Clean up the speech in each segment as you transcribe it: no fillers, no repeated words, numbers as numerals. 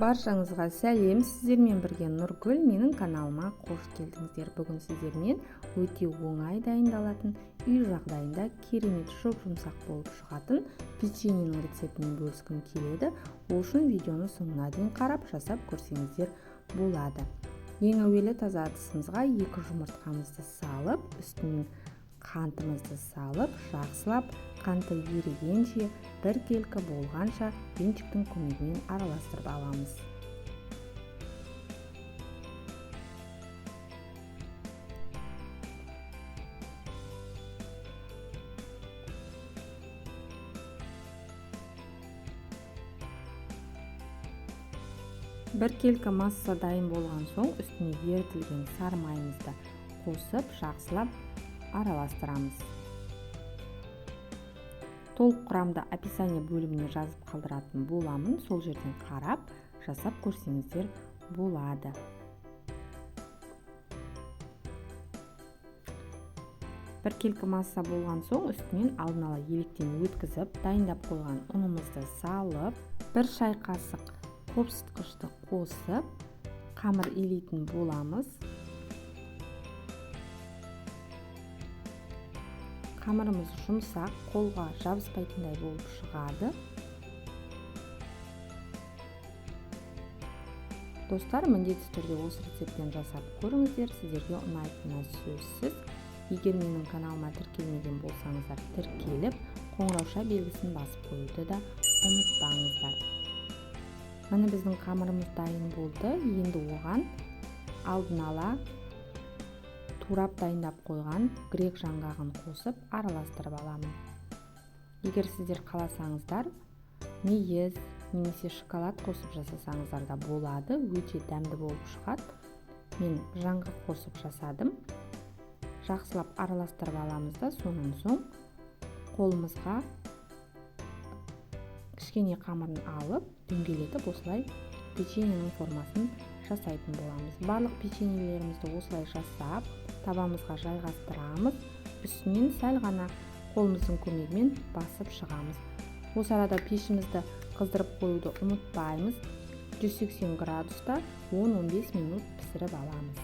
Баршаңызға сәлем, сіздермен бірге Нұргүл, менің каналыма қош келдіңіздер. Бүгін сіздермен өте оңай дайындалатын, үй жағдайында керемет жұмсақ болып шығатын печеньенің рецептімен бөліскім келеді. Ол үшін видеоны соңына дейін қарап жасап көрсеңіздер болады. Ең әуелі таза ыдысымызға 2 жұмыртқамызды салып, үстінен қантымызды салып, жақсылап қанты ерігенше, бір келкі болғанша венчиктің көмегімен араластырып аламыз. Бір келкі масса дайын болған соң, үстіне ерітілген сары майымызды қосып, жақсылап араластырамыз. Толық құрамды описание бөліміне жазып қалдыратын боламын. Сол жерден қарап, жасап көрсеңіздер болады. Бір келкі масса болған соң, үстінен алдын ала електен өткізіп, дайындап қойған ұнымызды салып, 1 шай қасық қопсытқышты қосып, қамыр илейтін боламыз. Қамырымыз жұмсақ, қолға жабыспайтындай болып шығады. Достар, міндетті түрде осы рецептпен жасап көріңіздер, сіздерге ұнайтыны сөзсіз. Егер менің каналыма тіркелмеген болсаңыздар, тіркеліп, қоңырауша белгісін басып қоюды да ұмытпаңыздар. Міне біздің қамырымыз дайын болды. Енді оған алдын ала турап дайындап қойған грек жаңғағын қосып араластырып аламын. Егер сіздер қаласаңыздар, мейіз немесе шоколад қосып жасасаңыздар да болады, өте дәмді болып шығады. Мен жаңғақ қосып жасадым. Жақсылап араластырып аламыз да, сонан соң қолымызға кішкене қамырын алып, дөңгелетіп осылай печеньенің формасын жасайтын боламыз. Барлық печеньелерімізді осылай жасап, табамызға жайғастырамыз. Үстінен сәл ғана қолымыздың көмегімен басып шығамыз. Осы арада пешімізді қыздырып қоюды ұмытпаймыз. 180 градуста 10-15 минут пісіріп аламыз.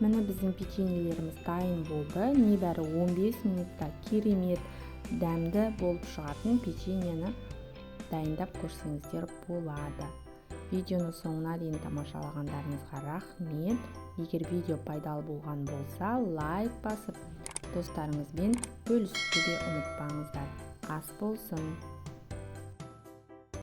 Міне біздің печеньелеріміз дайын болды. Небәрі 15 минутта керемет дәмді болып шығатын печеньені дайындап көрсеңіздер болады. Видеоны соңына дейін тамашалағандарыңызға рахмет. Егер видео пайдалы болған болса, лайк басып, достарыңызбен бөлісуді де ұмытпаңыздар. Ас болсын!